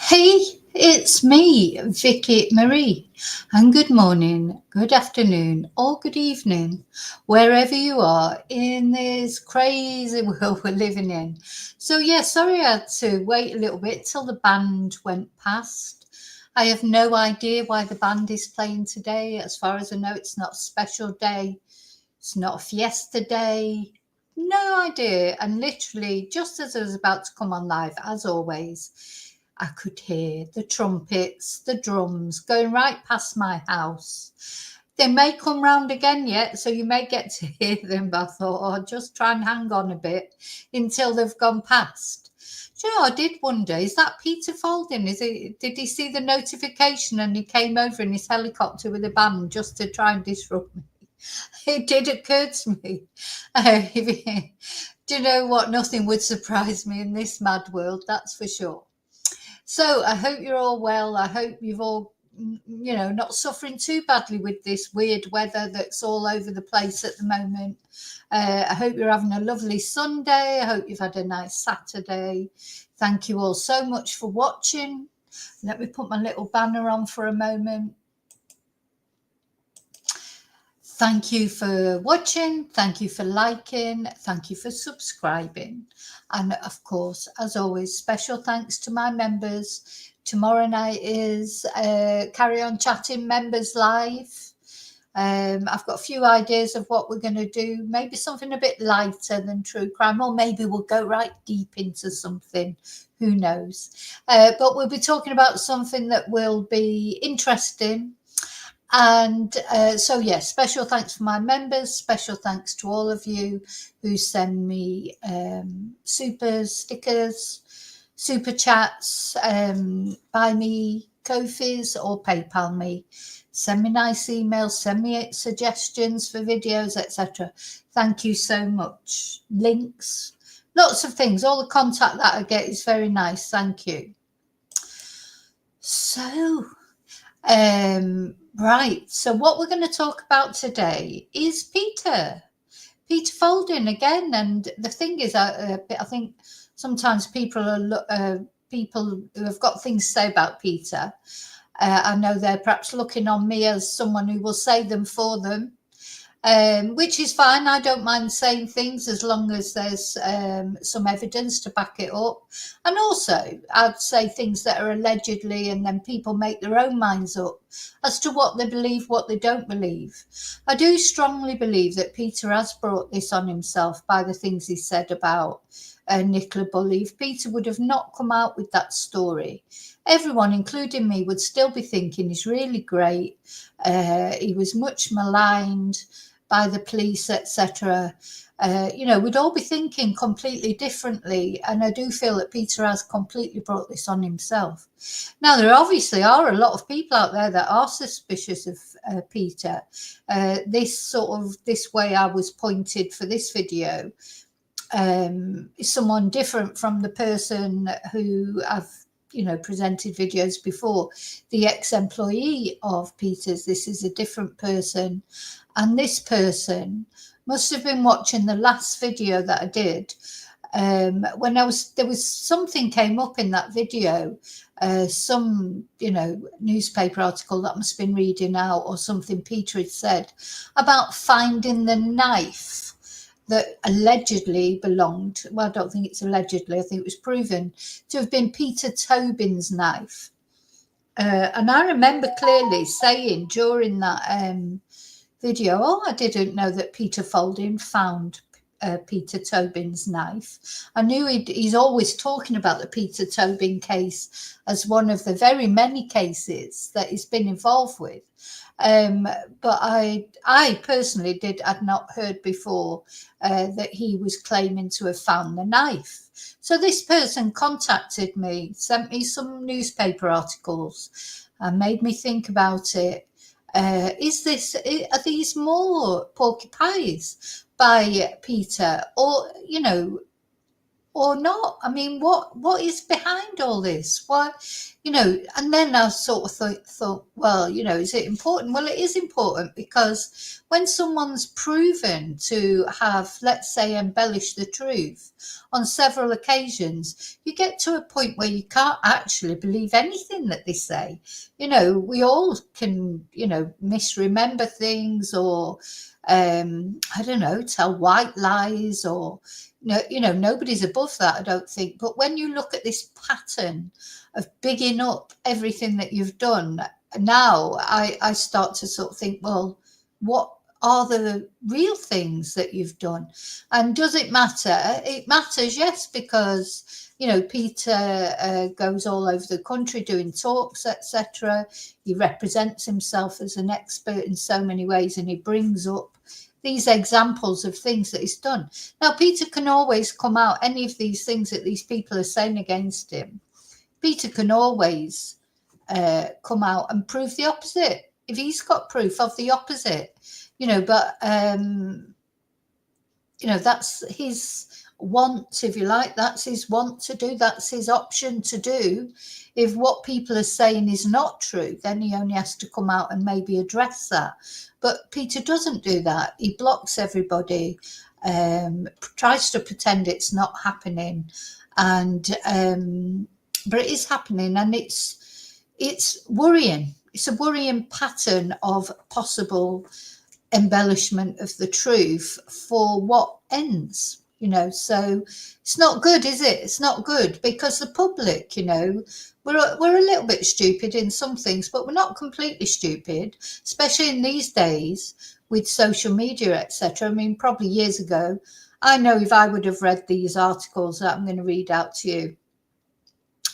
Hey, it's me, Vicky Marie, and good morning, good afternoon, or good evening, wherever you are in this crazy world we're living in. So, yeah, sorry I had to wait a little bit till the band went past. I have no idea why the band is playing today. As far as I know, it's not a special day, it's not a fiesta day. No idea. And literally, just as I was about to come on live, as always, I could hear the trumpets, the drums going right past my house. They may come round again yet, so you may get to hear them. But I thought, oh, I'll just try and hang on a bit until they've gone past. Do you know, I did wonder, is that Peter Folding? Did he see the notification and he came over in his helicopter with a band just to try and disrupt me? It did occur to me. Do you know what? Nothing would surprise me in this mad world, that's for sure. So I hope you're all well. I hope you've all, not suffering too badly with this weird weather that's all over the place at the moment. I hope you're having a lovely Sunday. I hope you've had a nice Saturday. Thank you all so much for watching. Let me put my little banner on for a moment. Thank you for watching. Thank you for liking. Thank you for subscribing. And of course, as always, special thanks to my members. Tomorrow night is Carry On Chatting Members Live. I've got a few ideas of what we're going to do. Maybe something a bit lighter than true crime, or maybe we'll go right deep into something. Who knows? But we'll be talking about something that will be interesting. And so, yes, special thanks for my members. Special thanks to all of you who send me super stickers, super chats, buy me Ko-fis or PayPal me. Send me nice emails, send me suggestions for videos, etc. Thank you so much. Links, lots of things. All the contact that I get is very nice. Thank you. So, right. So what we're going to talk about today is Peter Folding again. And the thing is, I think sometimes people who have got things to say about Peter, I know they're perhaps looking on me as someone who will say them for them. Which is fine. I don't mind saying things as long as there's some evidence to back it up. And also, I'd say things that are allegedly, and then people make their own minds up as to what they believe, what they don't believe. I do strongly believe that Peter has brought this on himself by the things he said about Nicola Bulley. If Peter would have not come out with that story, everyone, including me, would still be thinking he's really great. He was much maligned by the police, etc. We'd all be thinking completely differently. And I do feel that Peter has completely brought this on himself. Now, there obviously are a lot of people out there that are suspicious of Peter. This way I was pointed for this video is someone different from the person who I've presented videos before, the ex-employee of Peter's. This is a different person, and this person must have been watching the last video that I did. When there was something came up in that video, some newspaper article that I must have been reading out, or something Peter had said about finding the knife that allegedly belonged, well, I don't think it's allegedly, I think it was proven to have been Peter Tobin's knife. And I remember clearly saying during that video, I didn't know that Peter Folding found Peter Tobin's knife. I knew he's always talking about the Peter Tobin case as one of the very many cases that he's been involved with. But I personally had not heard before that he was claiming to have found the knife. So this person contacted me, sent me some newspaper articles, and made me think about it. Are these more porky pies by Peter, or or not? I mean, what is behind all this? Why, you know, and then I sort of thought, well, you know, is it important? Well, it is important, because when someone's proven to have, let's say, embellished the truth on several occasions, you get to a point where you can't actually believe anything that they say. You know, we all can, you know, misremember things, or I don't know, tell white lies, or no, you know, nobody's above that, I don't think. But when you look at this pattern of bigging up everything that you've done, now I start to sort of think, well, what are the real things that you've done? And does it matter? It matters, yes, because, you know, Peter goes all over the country doing talks, etc. He represents himself as an expert in so many ways, and he brings up these examples of things that he's done. Now, Peter can always come out, any of these things that these people are saying against him, Peter can always come out and prove the opposite, if he's got proof of the opposite, you know. But, you know, that's his want, if you like, that's his want to do, that's his option to do. If what people are saying is not true, then he only has to come out and maybe address that. But Peter doesn't do that. He blocks everybody, tries to pretend it's not happening, and but it is happening, and it's worrying. It's a worrying pattern of possible embellishment of the truth for what ends, you know. So it's not good, is it? It's not good, because the public, you know, we're a little bit stupid in some things, but we're not completely stupid, especially in these days with social media, etc. I mean, probably years ago, I know if I would have read these articles that I'm going to read out to you,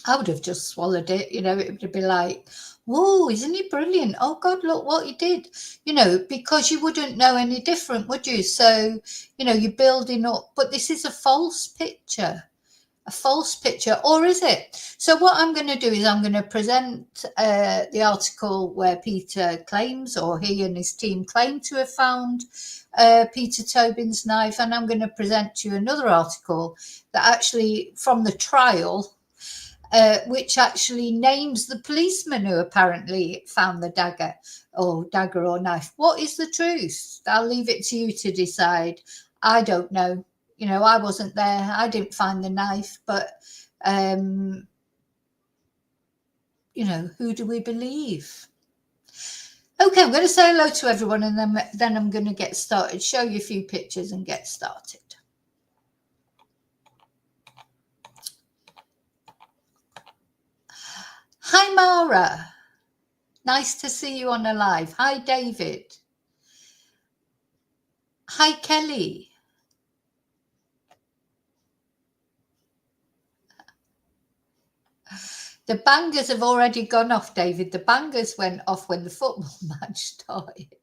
I would have just swallowed it. You know, it would be like, whoa, isn't he brilliant? Oh God, look what he did. You know, because you wouldn't know any different, would you? So, you know, you're building up, but this is a false picture. A false picture, or is it? So what I'm going to do is I'm going to present the article where Peter claims, or he and his team claim to have found Peter Tobin's knife, and I'm going to present to you another article that actually from the trial, which actually names the policeman who apparently found the dagger or knife. What is the truth? I'll leave it to you to decide. I don't know. You know, I wasn't there. I didn't find the knife, but, you know, who do we believe? Okay, I'm going to say hello to everyone, and then I'm going to get started, show you a few pictures and get started. Hi, Mara. Nice to see you on a live. Hi, David. Hi, Kelly. The bangers have already gone off, David. The bangers went off when the football match started.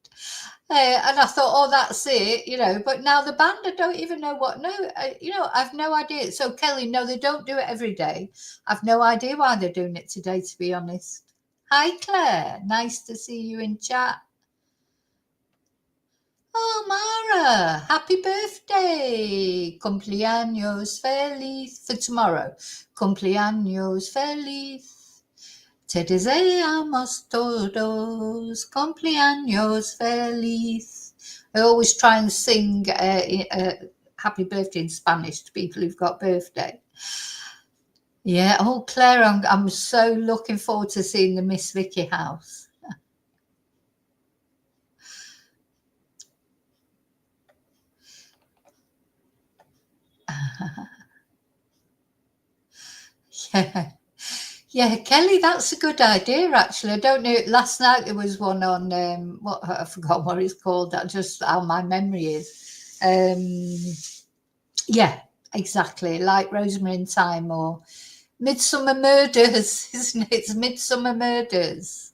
And I thought, oh, that's it, you know. But now the band, I don't even know what. No, you know, I've no idea. So, Kelly, no, they don't do it every day. I've no idea why they're doing it today, to be honest. Hi, Claire. Nice to see you in chat. Oh, Mara, happy birthday. Cumpleaños feliz for tomorrow. Cumpleaños feliz. Te deseamos todos cumpleaños feliz. I always try and sing happy birthday in Spanish to people who've got birthday. Yeah. Oh, Claire, I'm so looking forward to seeing the Miss Vicky house. Yeah. Yeah, Kelly, that's a good idea, actually. I don't know. Last night there was one on, what I forgot what it's called. That's just how my memory is. Yeah, exactly. Like Rosemary in Time or Midsummer Murders, isn't it? It's Midsummer Murders.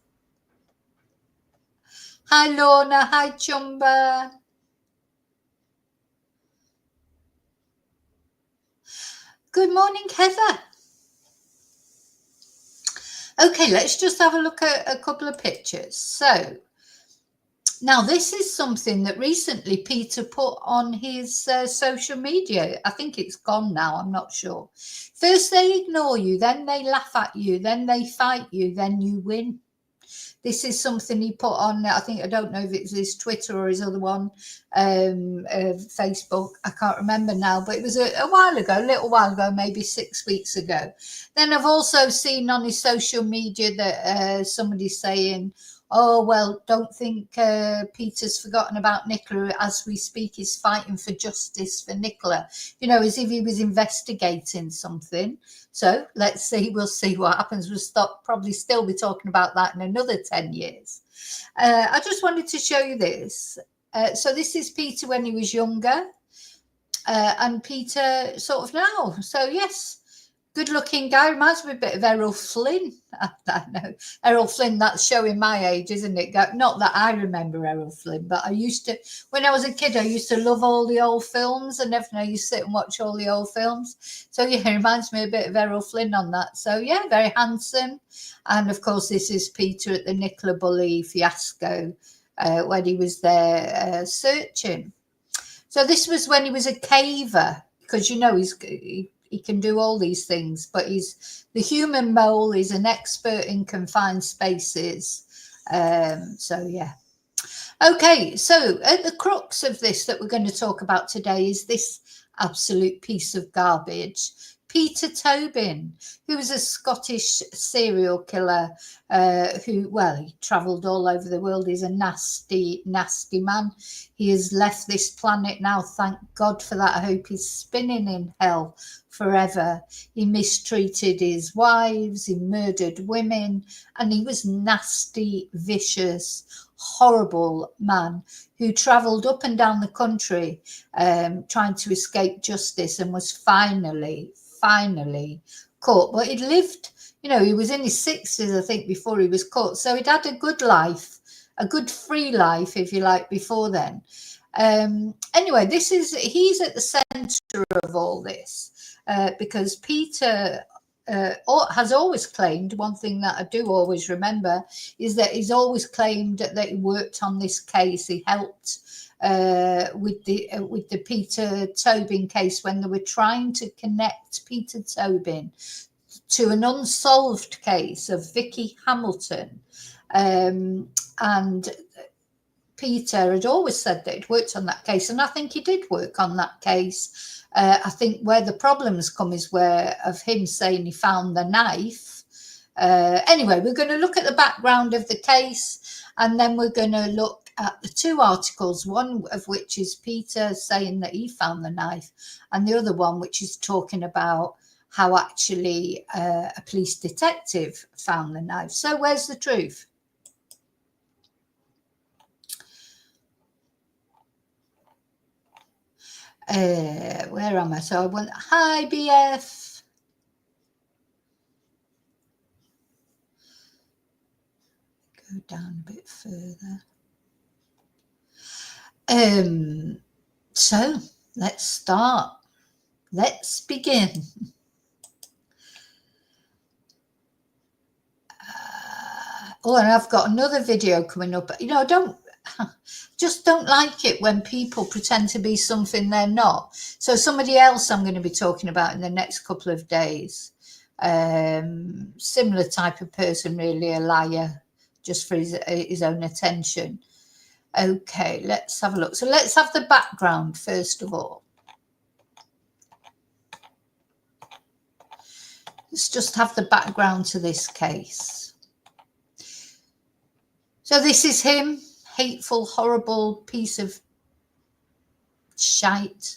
Hi, Lorna. Hi, Chumba. Good morning, Heather. Okay, let's just have a look at a couple of pictures. So, Now, this is something that recently Peter put on his social media. I think it's gone now, I'm not sure. First they ignore you, then they laugh at you, then they fight you, then you win. This is something he put on, I think, I don't know if it's his Twitter or his other one, Facebook, I can't remember now, but it was a while ago, a little while ago, maybe 6 weeks ago. Then I've also seen on his social media that somebody's saying, oh, well, don't think Peter's forgotten about Nicola. As we speak, he's fighting for justice for Nicola, you know, as if he was investigating something. So let's see, we'll see what happens. We'll probably still be talking about that in another 10 years. I just wanted to show you this. So this is Peter when he was younger, and Peter sort of now. So yes, good looking guy, reminds me a bit of Errol Flynn. I know Errol Flynn, that's showing my age, isn't it? Not that I remember Errol Flynn, but I used to, when I was a kid, I used to love all the old films, and everything. I used to sit and watch all the old films. So yeah, it reminds me a bit of Errol Flynn on that. So yeah, very handsome. And of course, this is Peter at the Nicola Bulley fiasco when he was there searching. So this was when he was a caver, because you know he can do all these things, but he's the human mole. He's an expert in confined spaces. So yeah. Okay, so at the crux of this that we're going to talk about today is this absolute piece of garbage. Peter Tobin, who was a Scottish serial killer who, well, he travelled all over the world. He's a nasty, nasty man. He has left this planet now. Thank God for that. I hope he's spinning in hell forever. He mistreated his wives. He murdered women. And he was nasty, vicious, horrible man who travelled up and down the country trying to escape justice, and was finally caught. But he'd lived, you know, he was in his 60s, I think, before he was caught. So he'd had a good life, a good free life, if you like, before then. Anyway, he's at the centre of all this because Peter has always claimed, one thing that I do always remember is that he's always claimed that he worked on this case. He helped with the Peter Tobin case when they were trying to connect Peter Tobin to an unsolved case of Vicky Hamilton, and Peter had always said that he'd worked on that case, and I think he did work on that case. I think where the problems come is where of him saying he found the knife. Anyway, we're going to look at the background of the case, and then we're going to look at the two articles, one of which is Peter saying that he found the knife, and the other one which is talking about how actually a police detective found the knife. So where's the truth? Where am I? So I went, hi BF. Go down a bit further. So let's start. Let's begin. Oh, and I've got another video coming up. You know, just don't like it when people pretend to be something they're not. So somebody else I'm going to be talking about in the next couple of days. Similar type of person, really, a liar, just for his own attention. Okay, let's have a look. So let's have the background first of all. Let's just have the background to this case. So this is him, hateful, horrible piece of shite.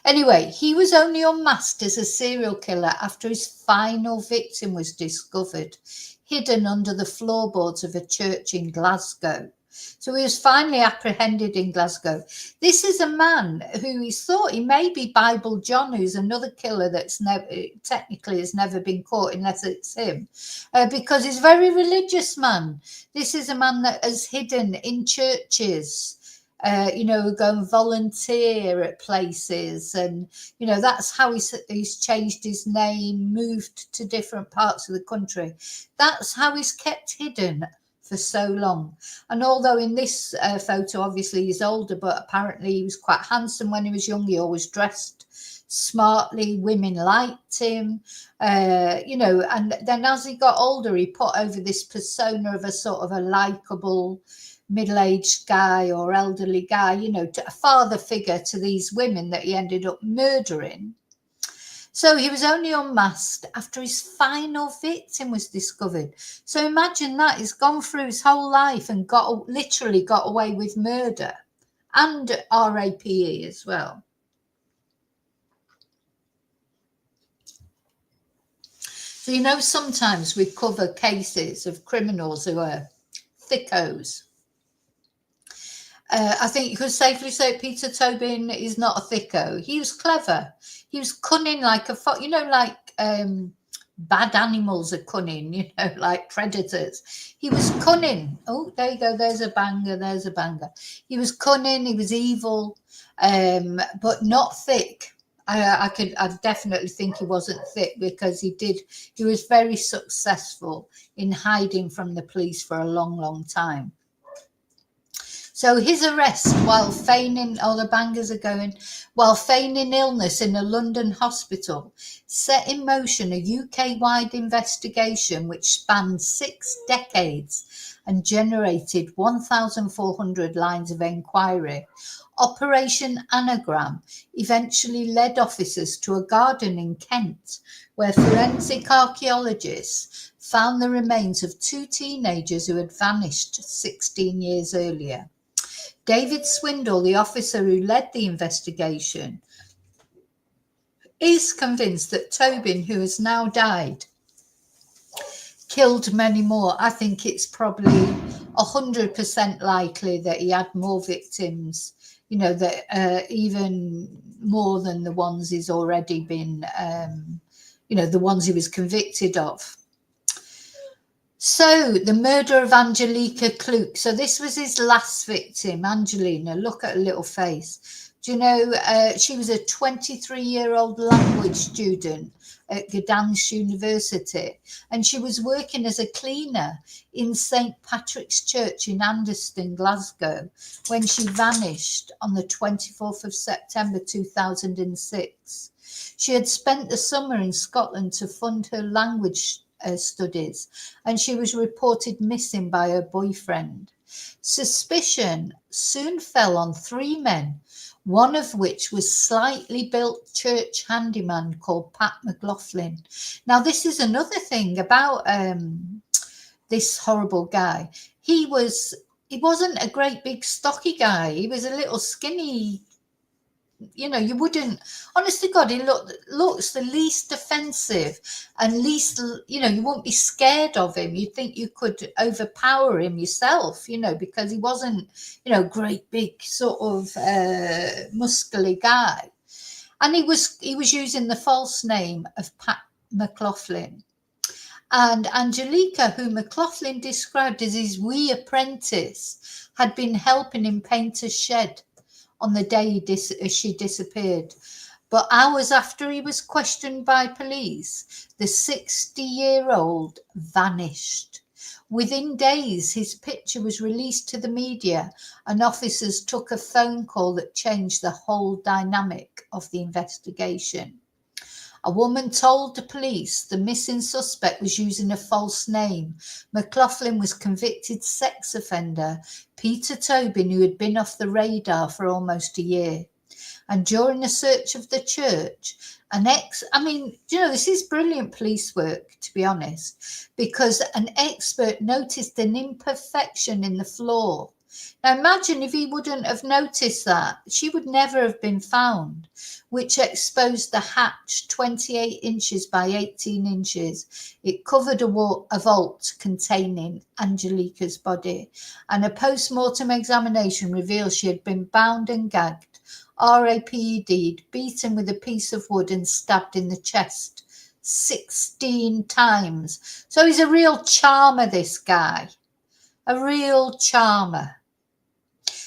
Anyway, he was only unmasked as a serial killer after his final victim was discovered, hidden under the floorboards of a church in Glasgow. So he was finally apprehended in Glasgow. This is a man who he thought he may be Bible John, who's another killer that's technically has never been caught unless it's him, because he's a very religious man. This is a man that has hidden in churches. You know, go and volunteer at places, and you know that's how he's changed his name, moved to different parts of the country. That's how he's kept hidden for so long. And although in this photo, obviously he's older, but apparently he was quite handsome when he was young. He always dressed smartly. Women liked him, you know, and then as he got older, he put over this persona of a sort of a likable middle-aged guy or elderly guy, you know, to a father figure to these women that he ended up murdering. So he was only unmasked after his final victim was discovered. So imagine that. He's gone through his whole life and literally got away with murder and RAPE as well. So, you know, sometimes we cover cases of criminals who are thickos. I think you could safely say Peter Tobin is not a thicko. He was clever. He was cunning like a fox, you know, like bad animals are cunning, you know, like predators. He was cunning. Oh, there you go. There's a banger. There's a banger. He was cunning. He was evil, but not thick. I definitely think he wasn't thick because he was very successful in hiding from the police for a long, long time. So his arrest while feigning, the bangers are going, while feigning illness in a London hospital set in motion a UK-wide investigation which spanned 6 decades and generated 1,400 lines of inquiry. Operation Anagram eventually led officers to a garden in Kent where forensic archaeologists found the remains of 2 teenagers who had vanished 16 years earlier. David Swindle, the officer who led the investigation, is convinced that Tobin, who has now died, killed many more. I think it's probably 100% likely that he had more victims, you know, that even more than the ones he's already been, you know, the ones he was convicted of. So the murder of Angelica Kluk. So this was his last victim, Angelina. Look at her little face. Do you know, she was a 23-year-old language student at Gdansk University, and she was working as a cleaner in St. Patrick's Church in Anderston, Glasgow, when she vanished on the 24th of September 2006. She had spent the summer in Scotland to fund her language studies, and she was reported missing by her boyfriend. Suspicion soon fell on 3 men, one of which was slightly built church handyman called Pat McLaughlin. Now, this is another thing about this horrible guy. He wasn't a great big stocky guy. He was a little skinny. You know, you wouldn't, honest to God, he looks the least offensive and least, you know, you won't be scared of him. You'd think you could overpower him yourself, you know, because he wasn't, you know, great big sort of muscular guy. And he was using the false name of Pat McLaughlin. And Angelica, who McLaughlin described as his wee apprentice, had been helping him paint a shed on the day she disappeared. But hours after he was questioned by police, the 60-year-old vanished. Within days, his picture was released to the media, and officers took a phone call that changed the whole dynamic of the investigation. A woman told the police the missing suspect was using a false name. McLaughlin was convicted sex offender Peter Tobin, who had been off the radar for almost a year. And during a search of the church, this is brilliant police work, to be honest, because an expert noticed an imperfection in the floor. Now imagine if he wouldn't have noticed that, she would never have been found, which exposed the hatch 28 inches by 18 inches. It covered a vault containing Angelica's body, and a post-mortem examination revealed she had been bound and gagged, RAPE'd, beaten with a piece of wood and stabbed in the chest 16 times. So he's a real charmer, this guy, a real charmer.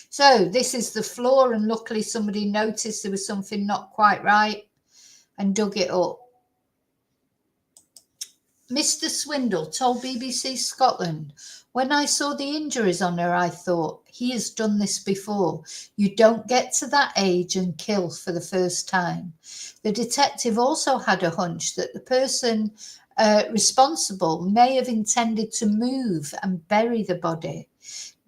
So this is the floor, and luckily somebody noticed there was something not quite right and dug it up. Mr. Swindle told BBC Scotland, "When I saw the injuries on her, I thought, he has done this before. You don't get to that age and kill for the first time." The detective also had a hunch that the person responsible may have intended to move and bury the body.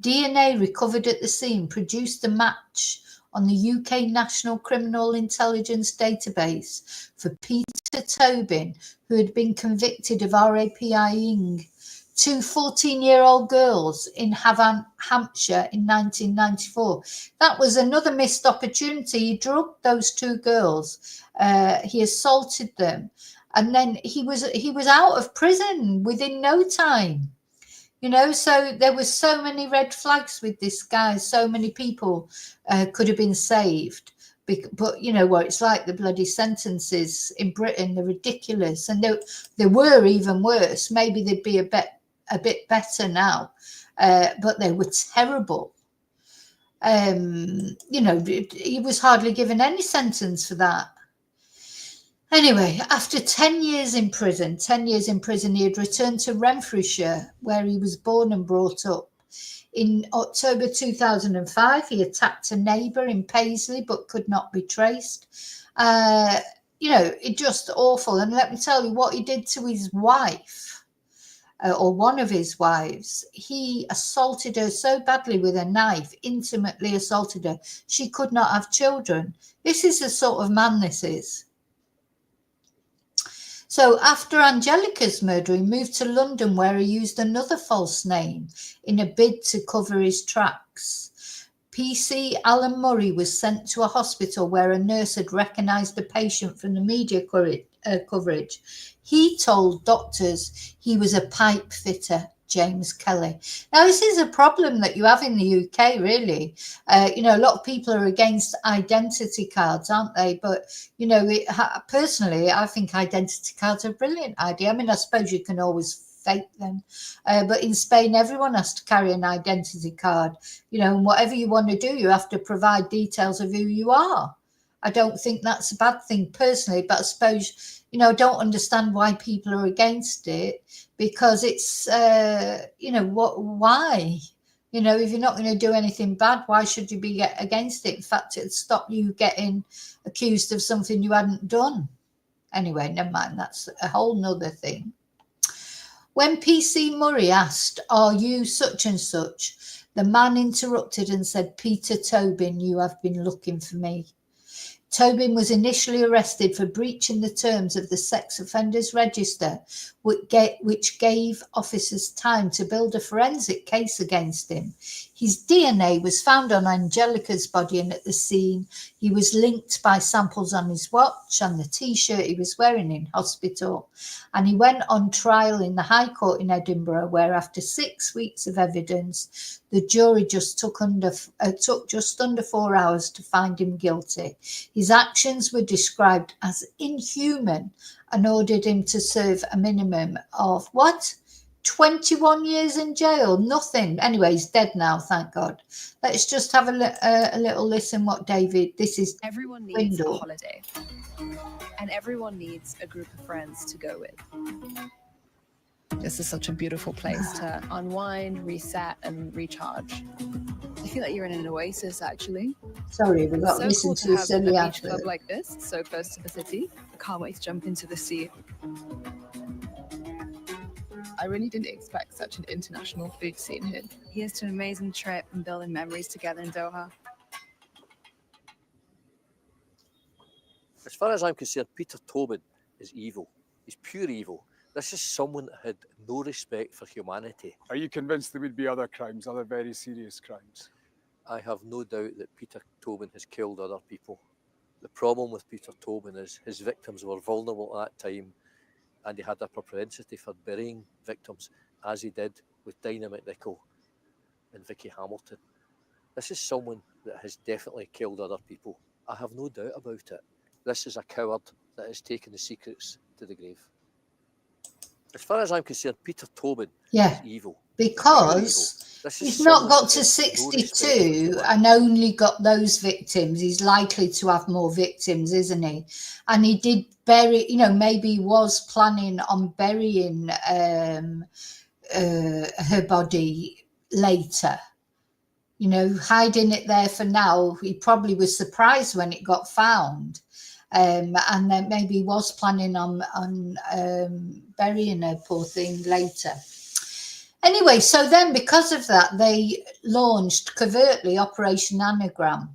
DNA recovered at the scene produced a match on the UK National Criminal Intelligence Database for Peter Tobin, who had been convicted of raping two 14-year-old girls in Havant, Hampshire in 1994. That was another missed opportunity. He drugged those two girls. He assaulted them. And then he was out of prison within no time. You know, so there were so many red flags with this guy. So many people could have been saved. But you know what it's like, the bloody sentences in Britain, they're ridiculous. And they were even worse. Maybe they'd be a bit better now. But they were terrible. You know, he was hardly given any sentence for that. Anyway, after 10 years in prison, he had returned to Renfrewshire, where he was born and brought up. In October 2005, he attacked a neighbour in Paisley, but could not be traced. You know, it just awful. And let me tell you what he did to his wife, or one of his wives. He assaulted her so badly with a knife, intimately assaulted her. She could not have children. This is the sort of man this is. So after Angelica's murder, he moved to London, where he used another false name in a bid to cover his tracks. PC Alan Murray was sent to a hospital where a nurse had recognised a patient from the media coverage. He told doctors he was a pipe fitter, James Kelly. Now, this is a problem that you have in the UK, really. You know, a lot of people are against identity cards, aren't they? But, you know, personally, I think identity cards are a brilliant idea. I mean, I suppose you can always fake them. But in Spain, everyone has to carry an identity card. You know, and whatever you want to do, you have to provide details of who you are. I don't think that's a bad thing personally, but I suppose, you know, I don't understand why people are against it, because it's, you know, why? You know, if you're not going to do anything bad, why should you be against it? In fact, it'd stop you getting accused of something you hadn't done. Anyway, never mind. That's a whole nother thing. When PC Murray asked, "Are you such and such?" the man interrupted and said, "Peter Tobin, you have been looking for me." Tobin was initially arrested for breaching the terms of the Sex Offenders Register, which gave officers time to build a forensic case against him. His DNA was found on Angelica's body, and at the scene, he was linked by samples on his watch and the T-shirt he was wearing in hospital. And he went on trial in the High Court in Edinburgh, where after 6 weeks of evidence, the jury just took just under 4 hours to find him guilty. His actions were described as inhuman and ordered him to serve a minimum of, 21 years in jail? Nothing. Anyway, he's dead now, thank God. Let's just have a little listen what David, this is Everyone needs a holiday, and everyone needs a group of friends to go with. This is such a beautiful place to unwind, reset, and recharge. I feel like you're in an oasis, actually. Sorry, we got to listen to a silly a advert. beach club like this, so close to the city. I can't wait to jump into the sea. I really didn't expect such an international food scene here. Here's to an amazing trip and building memories together in Doha. As far as I'm concerned, Peter Tobin is evil. He's pure evil. This is someone that had no respect for humanity. Are you convinced there would be other crimes, other very serious crimes? I have no doubt that Peter Tobin has killed other people. The problem with Peter Tobin is his victims were vulnerable at that time, and he had a propensity for burying victims, as he did with Dynamite Nickel and Vicky Hamilton. This is someone that has definitely killed other people. I have no doubt about it. This is a coward that has taken the secrets to the grave. As far as I'm concerned, Peter Tobin is evil. because he's not got to 62 and only got those victims. He's likely to have more victims, isn't he? And he did bury, you know, maybe he was planning on burying her body later, you know, hiding it there for now. He probably was surprised when it got found. And then maybe he was planning on burying her, poor thing, later. Anyway, so then because of that, they launched covertly Operation Anagram.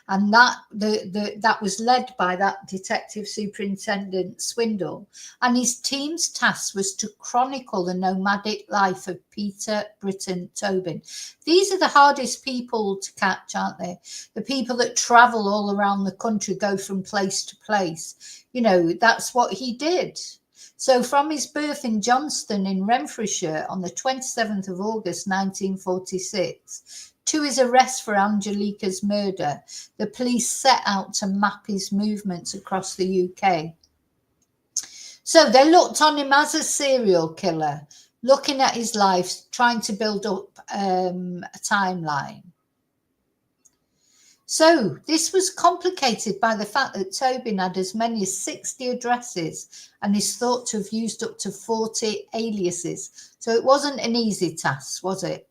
And that was led by that Detective Superintendent Swindle. And his team's task was to chronicle the nomadic life of Peter Tobin. These are the hardest people to catch, aren't they? The people that travel all around the country, go from place to place. You know, that's what he did. So from his birth in Johnston in Renfrewshire on the 27th of August 1946, to his arrest for Angelica's murder, the police set out to map his movements across the UK. So they looked on him as a serial killer, looking at his life, trying to build up a timeline. So this was complicated by the fact that Tobin had as many as 60 addresses and is thought to have used up to 40 aliases. So it wasn't an easy task, was it?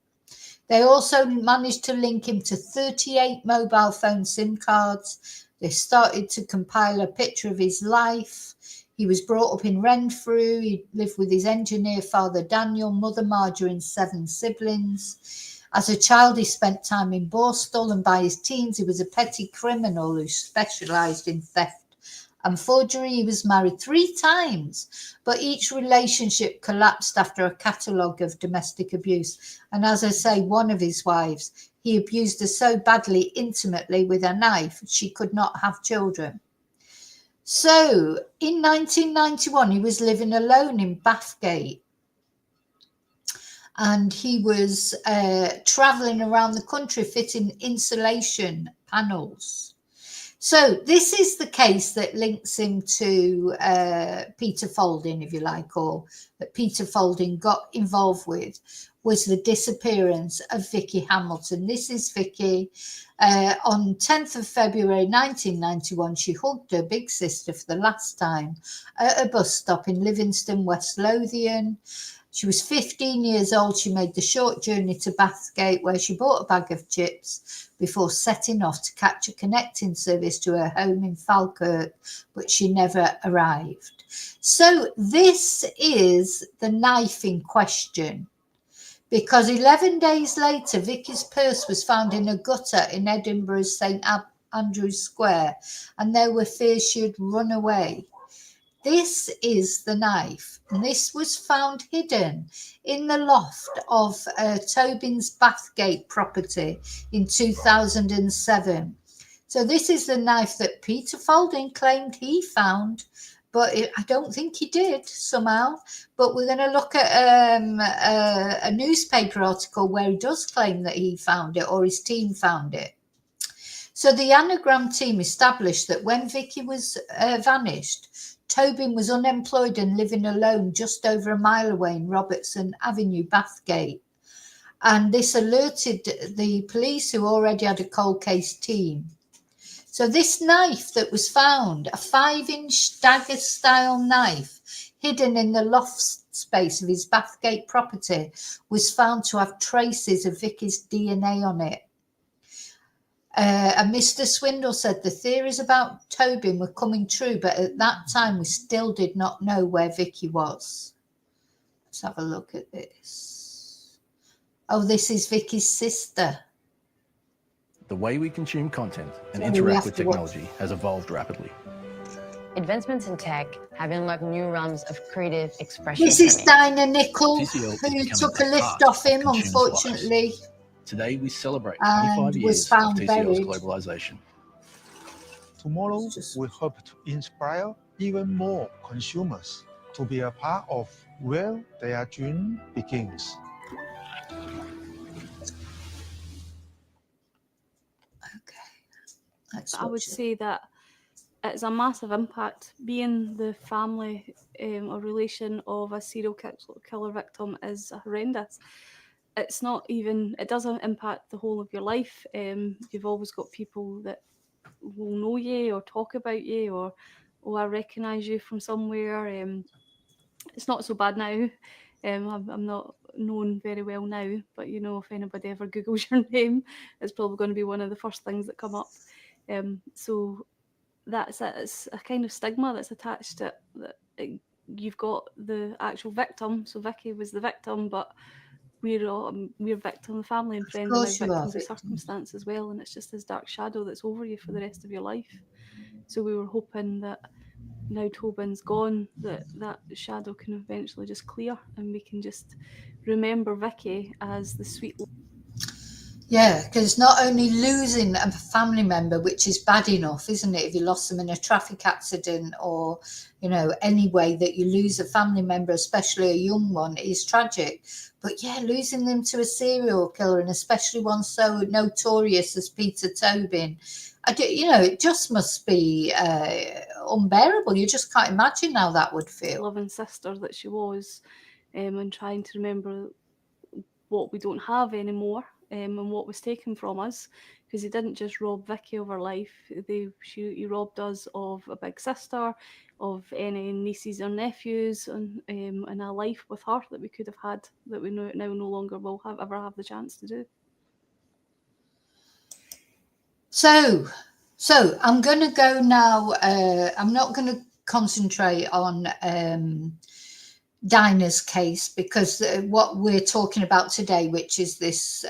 They also managed to link him to 38 mobile phone SIM cards. They started to compile a picture of his life. He was brought up in Renfrew. He lived with his engineer father Daniel, mother Marjorie, and 7 siblings. As a child, he spent time in Borstal, and by his teens, he was a petty criminal who specialised in theft and forgery. He was married 3 times, but each relationship collapsed after a catalogue of domestic abuse. And as I say, one of his wives, he abused her so badly, intimately, with a knife, she could not have children. So in 1991, he was living alone in Bathgate. And he was travelling around the country fitting insulation panels. So this is the case that links him to Peter Folding, if you like, or that Peter Folding got involved with, was the disappearance of Vicky Hamilton. This is Vicky. On 10th of February 1991, she hugged her big sister for the last time at a bus stop in Livingston, West Lothian. She was 15 years old. She made the short journey to Bathgate, where she bought a bag of chips before setting off to catch a connecting service to her home in Falkirk, but she never arrived. So this is the knife in question, because 11 days later, Vicky's purse was found in a gutter in Edinburgh's St Andrew's Square, and there were fears she had run away. This is the knife, and this was found hidden in the loft of Tobin's Bathgate property in 2007. So this is the knife that Peter Folding claimed he found, but I don't think he did somehow. But we're going to look at a newspaper article where he does claim that he found it, or his team found it. So the Anagram team established that when Vicky was vanished, Tobin was unemployed and living alone just over a mile away in Robertson Avenue, Bathgate. And this alerted the police, who already had a cold case team. So this knife that was found, a 5-inch dagger-style knife hidden in the loft space of his Bathgate property, was found to have traces of Vicky's DNA on it. And Mr. Swindle said the theories about Tobin were coming true, but at that time we still did not know where Vicky was. Let's have a look at this. Oh, this is Vicky's sister. The way we consume content and interact with technology has evolved rapidly. Advancements in tech have unlocked new realms of creative expression. This is Dinah Nickel, TCL who took a lift off him, unfortunately. Today we celebrate 25 years of TCL's globalization. Tomorrow we hope to inspire even more consumers to be a part of where their dream begins. I would say that it's a massive impact. Being the family or relation of a serial killer victim is horrendous. it's not even, it doesn't impact the whole of your life. You've always got people that will know you or talk about you, or, oh, I recognise you from somewhere. It's not so bad now. I'm not known very well now, but you know, if anybody ever Googles your name, it's probably going to be one of the first things that come up. So that's it. It's a kind of stigma that's attached to it, that you've got the actual victim. So Vicky was the victim, but we're victim, the family and friends are now victims of circumstance as well, and it's just this dark shadow that's over you for the rest of your life. So we were hoping that now Tobin's gone, that shadow can eventually just clear, and we can just remember Vicky as the sweet. Yeah, because not only losing a family member, which is bad enough, isn't it? If you lost them in a traffic accident, or, you know, any way that you lose a family member, especially a young one, is tragic. But yeah, losing them to a serial killer, and especially one so notorious as Peter Tobin, you know, it just must be unbearable. You just can't imagine how that would feel. Loving sister that she was, and trying to remember what we don't have anymore, and what was taken from us, because he didn't just rob Vicky of her life. He robbed us of a big sister, of any nieces or nephews, and a life with her that we could have had, that we now no longer will ever have the chance to do. So I'm going to go now. I'm not going to concentrate on Dinah's case, because what we're talking about today, which is this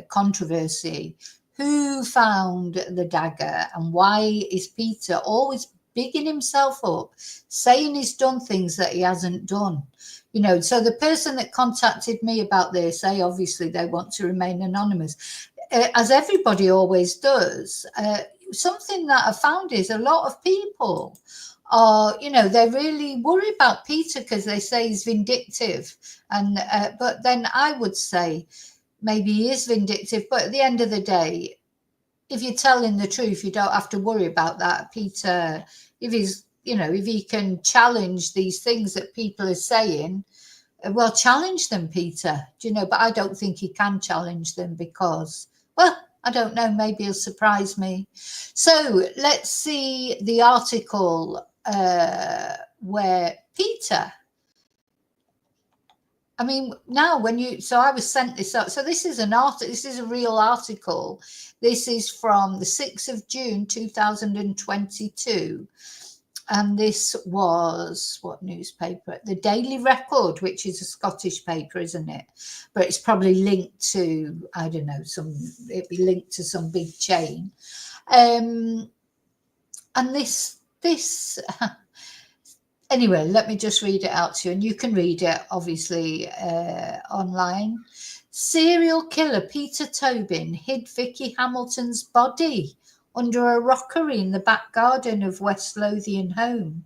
controversy, who found the dagger, and why is Peter always bigging himself up, saying he's done things that he hasn't done? You know, so the person that contacted me about this, obviously they want to remain anonymous, as everybody always does. Something that I found is a lot of people are, you know, they really worry about Peter because they say he's vindictive. And but then I would say maybe he is vindictive, but at the end of the day, if you're telling the truth, you don't have to worry about that. Peter, if he's, you know, if he can challenge these things that people are saying, well, challenge them, Peter. Do you know? But I don't think he can challenge them because, well, I don't know, maybe he'll surprise me. So let's see the article where Peter, I mean, now when you, so I was sent this up. So this is an article, this is a real article. This is from the 6th of June, 2022. And this was, what newspaper? The Daily Record, which is a Scottish paper, isn't it? But it's probably linked to, I don't know, it'd be linked to some big chain. And this, anyway, let me just read it out to you, and you can read it, obviously, online. Serial killer Peter Tobin hid Vicky Hamilton's body under a rockery in the back garden of West Lothian home.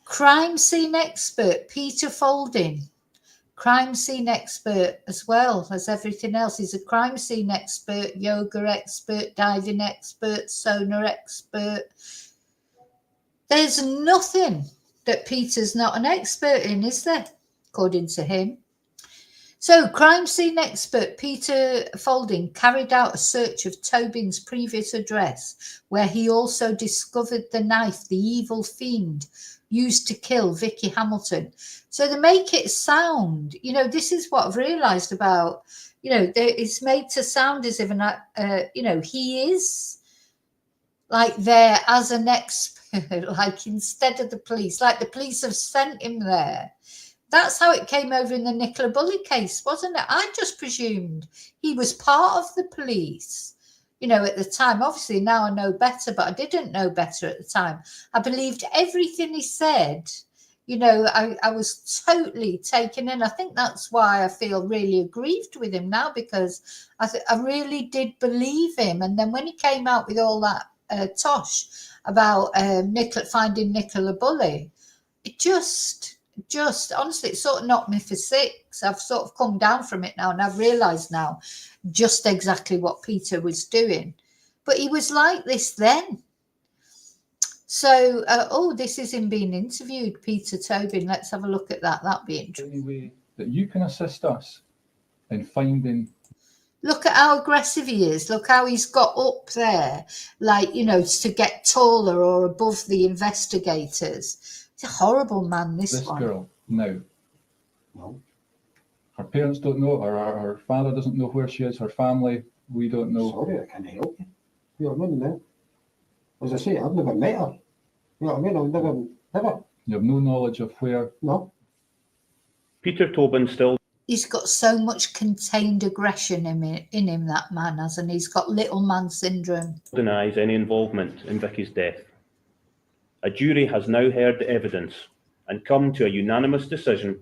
Crime scene expert Peter Folding, crime scene expert as well as everything else. He's a crime scene expert, yoga expert, diving expert, sonar expert. There's nothing that Peter's not an expert in, is there? According to him. So, crime scene expert Peter Folding carried out a search of Tobin's previous address, where he also discovered the knife the evil fiend used to kill Vicky Hamilton. So they make it sound, you know, this is what I've realised about, you know, it's made to sound as if, you know, he is like there as an expert, like instead of the police, like the police have sent him there. That's how it came over in the Nicola Bulley case, wasn't it? I just presumed he was part of the police, you know, at the time. Obviously, now I know better, but I didn't know better at the time. I believed everything he said. You know, I was totally taken in. I think that's why I feel really aggrieved with him now, because I really did believe him. And then when he came out with all that tosh about finding Nicola Bulley, it just honestly, it sort of knocked me for six. I've sort of come down from it now, and I've realised now just exactly what Peter was doing. But he was like this then. So, this is him being interviewed, Peter Tobin. Let's have a look at that. That'd be interesting. Any way that you can assist us and finding. Look at how aggressive he is. Look how he's got up there, like, you know, to get taller or above the investigators. He's a horrible man, this one. Girl now. No. Her parents don't know, or her father doesn't know where she is, her family, we don't know. Sorry, I can't help you. You know what I mean? As I say, I've never met her. You know what I mean? I've never. You have no knowledge of where? No. Peter Tobin still. He's got so much contained aggression in him, that man, hasn't he? He's got little man syndrome. Denies any involvement in Vicky's death. A jury has now heard the evidence and come to a unanimous decision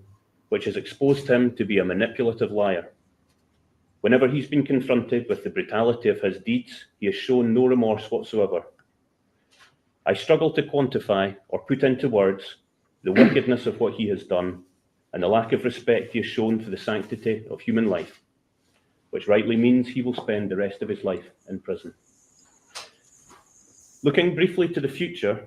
which has exposed him to be a manipulative liar. Whenever he's been confronted with the brutality of his deeds, he has shown no remorse whatsoever. I struggle to quantify or put into words the wickedness of what he has done and the lack of respect he has shown for the sanctity of human life, which rightly means he will spend the rest of his life in prison. Looking briefly to the future,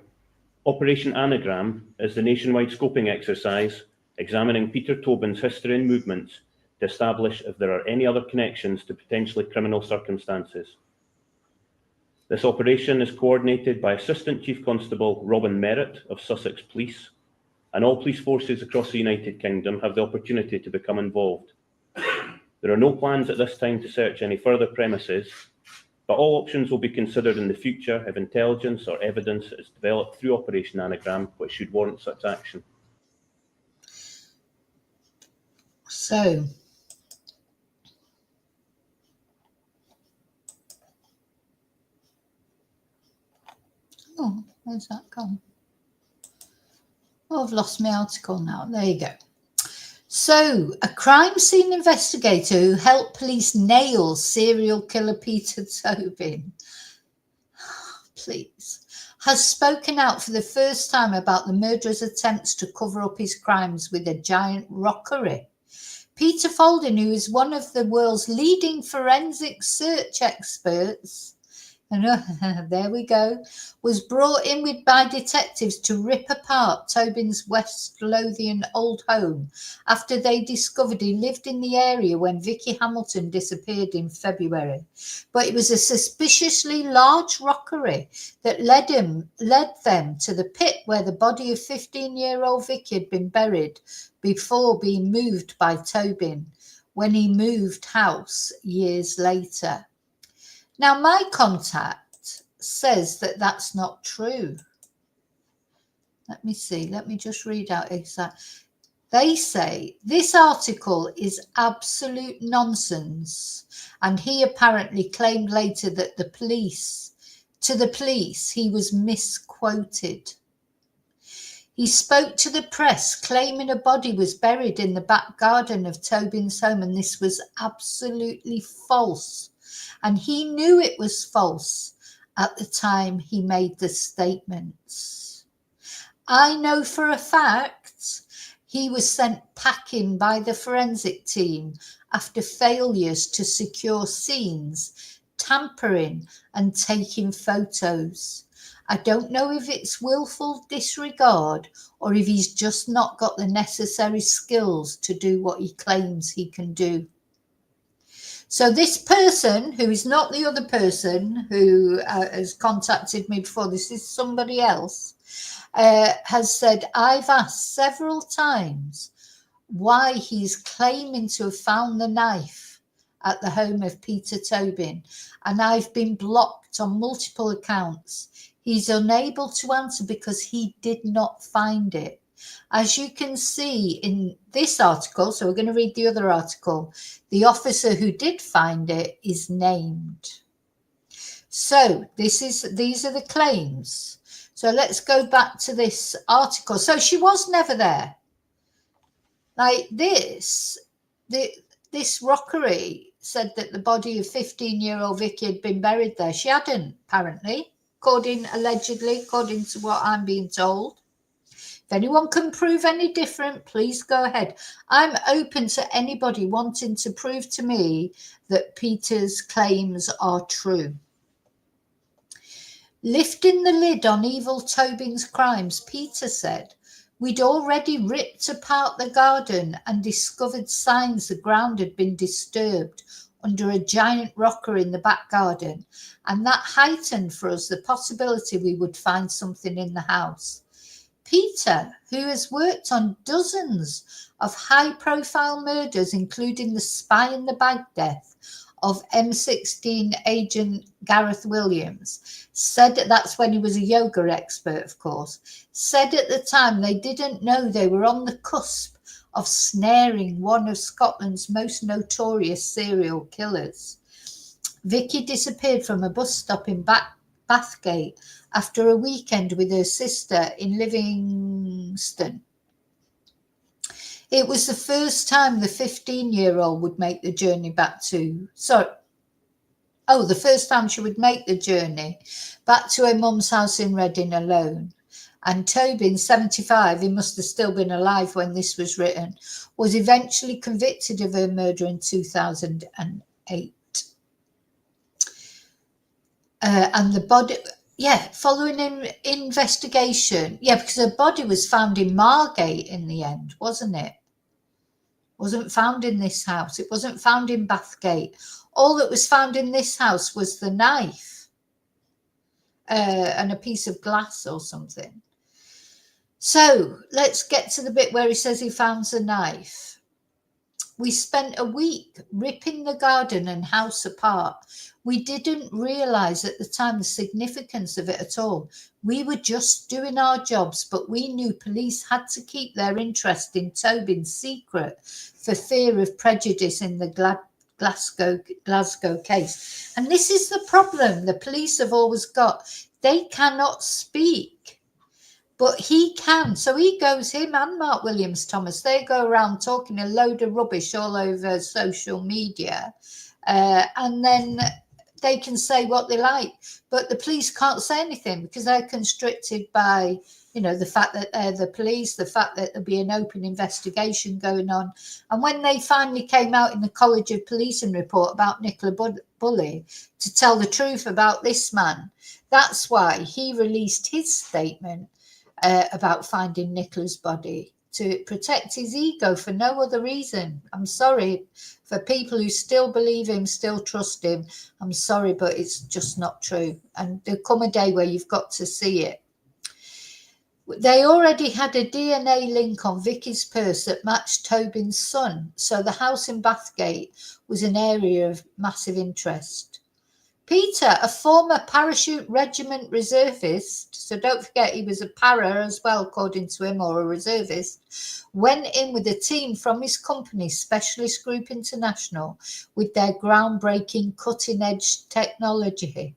Operation Anagram is the nationwide scoping exercise examining Peter Tobin's history and movements to establish if there are any other connections to potentially criminal circumstances. This operation is coordinated by Assistant Chief Constable Robin Merritt of Sussex Police, and all police forces across the United Kingdom have the opportunity to become involved. There are no plans at this time to search any further premises, but all options will be considered in the future if intelligence or evidence is developed through Operation Anagram, which should warrant such action. So, oh, where's that gone? Oh, I've lost my article now. There you go. So, a crime scene investigator who helped police nail serial killer Peter Tobin, please, has spoken out for the first time about the murderer's attempts to cover up his crimes with a giant rockery. Peter Tobin, who is one of the world's leading forensic search experts, and there we go, was brought in by detectives to rip apart Tobin's West Lothian old home after they discovered he lived in the area when Vicky Hamilton disappeared in February. But it was a suspiciously large rockery that led them to the pit where the body of 15-year-old Vicky had been buried before being moved by Tobin when he moved house years later. Now, my contact says that that's not true. Let me see. Let me just read out exactly. They say this article is absolute nonsense, and he apparently claimed later that to the police, he was misquoted. He spoke to the press claiming a body was buried in the back garden of Tobin's home, and this was absolutely false. And he knew it was false at the time he made the statements. I know for a fact he was sent packing by the forensic team after failures to secure scenes, tampering and taking photos. I don't know if it's willful disregard or if he's just not got the necessary skills to do what he claims he can do. So this person, who is not the other person who has contacted me before, this is somebody else, has said, I've asked several times why he's claiming to have found the knife at the home of Peter Tobin, and I've been blocked on multiple accounts. He's unable to answer because he did not find it. As you can see in this article, so we're going to read the other article, the officer who did find it is named. So these are the claims. So let's go back to this article. So she was never there. Like this rockery said that the body of 15-year-old Vicky had been buried there. She hadn't, apparently, allegedly, according to what I'm being told. If anyone can prove any different, please go ahead. I'm open to anybody wanting to prove to me that Peter's claims are true. Lifting the lid on evil Tobin's crimes, Peter said, We'd already ripped apart the garden and discovered signs the ground had been disturbed under a giant rocker in the back garden, and that heightened for us the possibility we would find something in the house. Peter, who has worked on dozens of high-profile murders, including the spy in the bag death of M16 agent Gareth Williams, said, that's when he was a yoga expert, of course, said at the time they didn't know they were on the cusp of snaring one of Scotland's most notorious serial killers. Vicky disappeared from a bus stop in Bathgate after a weekend with her sister in Livingston. It was the first time the 15-year-old would make the journey back to... the first time she would make the journey back to her mum's house in Reading alone. And Tobin, 75, he must have still been alive when this was written, was eventually convicted of her murder in 2008. And the body... following an investigation. Because her body was found in Margate in the end, wasn't it? Wasn't found in this house. It wasn't found in Bathgate. All that was found in this house was the knife and a piece of glass or something. So let's get to the bit where he says he found the knife. We spent a week ripping the garden and house apart. We didn't realise at the time the significance of it at all. We were just doing our jobs, but we knew police had to keep their interest in Tobin's secret for fear of prejudice in the Glasgow case. And this is the problem the police have always got. They cannot speak, but he can. So he goes, him and Mark Williams Thomas, they go around talking a load of rubbish all over social media, and then they can say what they like, but the police can't say anything because they're constricted by, the fact that they're the police, the fact that there'll be an open investigation going on. And when they finally came out in the College of Policing report about Nicola Bulley to tell the truth about this man, that's why he released his statement about finding Nicola's body, to protect his ego for no other reason. I'm sorry for people who still believe him, still trust him. I'm sorry, but it's just not true. And there'll come a day where you've got to see it. They already had a DNA link on Vicky's purse that matched Tobin's son, so the house in Bathgate was an area of massive interest. Peter, a former parachute regiment reservist, so don't forget he was a para as well, according to him, or a reservist, went in with a team from his company, Specialist Group International, with their groundbreaking cutting-edge technology.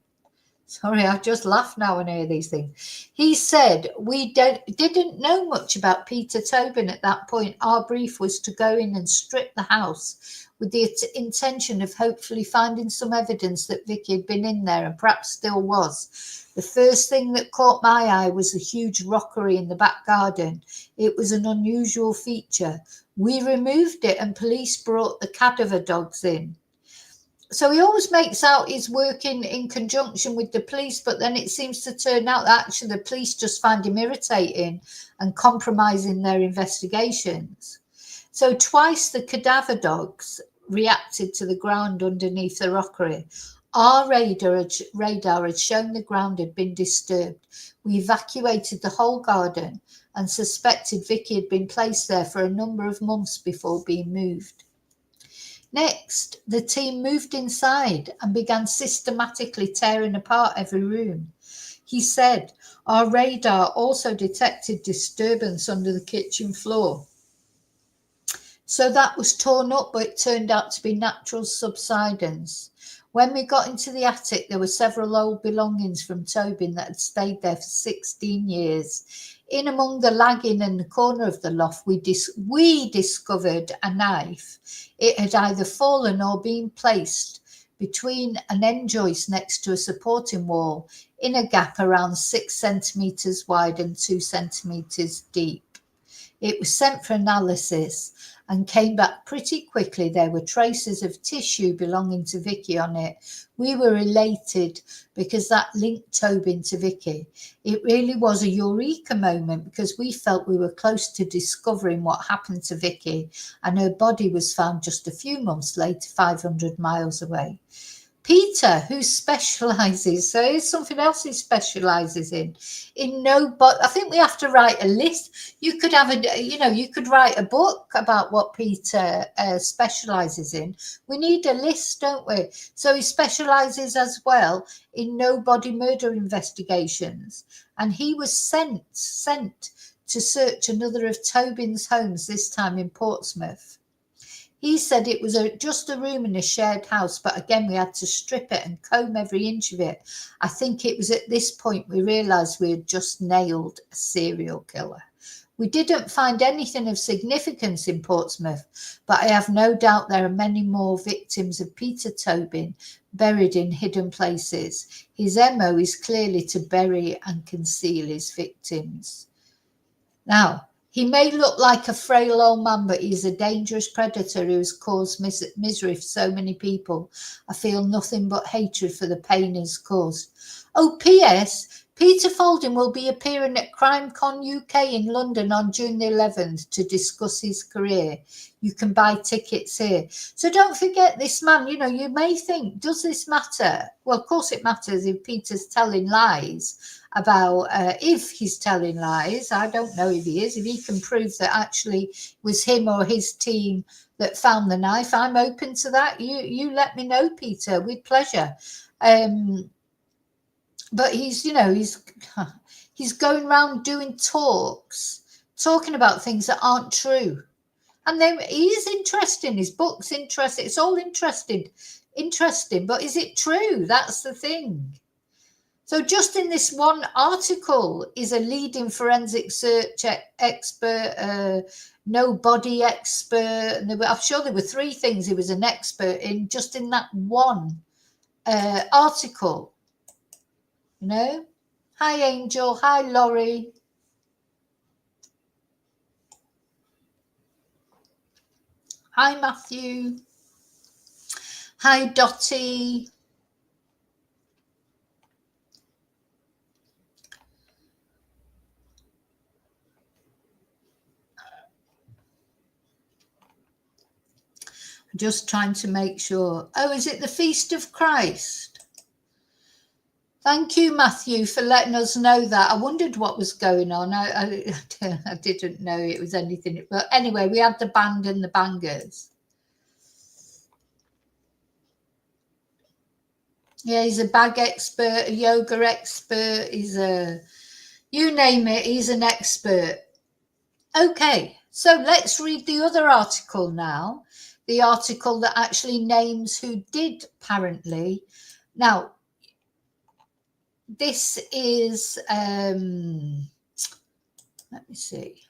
Sorry, I just laugh now when I hear these things. He said, we didn't know much about Peter Tobin at that point. Our brief was to go in and strip the house with the intention of hopefully finding some evidence that Vicky had been in there and perhaps still was. The first thing that caught my eye was a huge rockery in the back garden. It was an unusual feature. We removed it and police brought the cadaver dogs in. So he always makes out he's working in conjunction with the police, but then it seems to turn out that actually the police just find him irritating and compromising their investigations. So twice the cadaver dogs reacted to the ground underneath the rockery. Our radar had shown the ground had been disturbed. We evacuated the whole garden and suspected Vicky had been placed there for a number of months before being moved. Next, the team moved inside and began systematically tearing apart every room. He said, our radar also detected disturbance under the kitchen floor. So that was torn up, but it turned out to be natural subsidence. When we got into the attic, there were several old belongings from Tobin that had stayed there for 16 years. In among the lagging in the corner of the loft, we discovered a knife. It had either fallen or been placed between an end joist next to a supporting wall in a gap around 6 centimetres wide and 2 centimetres deep. It was sent for analysis, and came back pretty quickly. There were traces of tissue belonging to Vicky on it. We were elated because that linked Tobin to Vicky. It really was a eureka moment because we felt we were close to discovering what happened to Vicky, and her body was found just a few months later, 500 miles away. Peter, who specialises, so here's something else he specialises in nobody. I think we have to write a list. You could have you could write a book about what Peter specialises in. We need a list, don't we? So he specialises as well in no-body murder investigations, and he was sent to search another of Tobin's homes, this time in Portsmouth. He said it was just a room in a shared house, but again, we had to strip it and comb every inch of it. I think it was at this point we realised we had just nailed a serial killer. We didn't find anything of significance in Portsmouth, but I have no doubt there are many more victims of Peter Tobin buried in hidden places. His MO is clearly to bury and conceal his victims. Now, he may look like a frail old man, but he's a dangerous predator who has caused misery for so many people. I feel nothing but hatred for the pain he's caused. Oh, P.S. Peter Tobin will be appearing at CrimeCon UK in London on June the 11th to discuss his career. You can buy tickets here. So don't forget this man, you may think, does this matter? Well, of course it matters if Peter's telling lies about, if he's telling lies. I don't know if he is. If he can prove that actually it was him or his team that found the knife, I'm open to that. You let me know, Peter, with pleasure. But he's going around doing talking about things that aren't true. And then he is interesting. His book's interesting. It's all interesting. But is it true? That's the thing. So just in this one article is a leading forensic search expert, no body expert. And I'm sure there were 3 things he was an expert in just in that one article. Hi, Angel. Hi, Laurie. Hi, Matthew. Hi, Dottie. Just trying to make sure. Oh, is it the Feast of Christ? Thank you, Matthew, for letting us know that. I wondered what was going on. I didn't know it was anything. But anyway, we had the band and the bangers. Yeah, he's a bag expert, a yoga expert. He's you name it, he's an expert. Okay, so let's read the other article now. The article that actually names who did, apparently. Now, this is, let me see.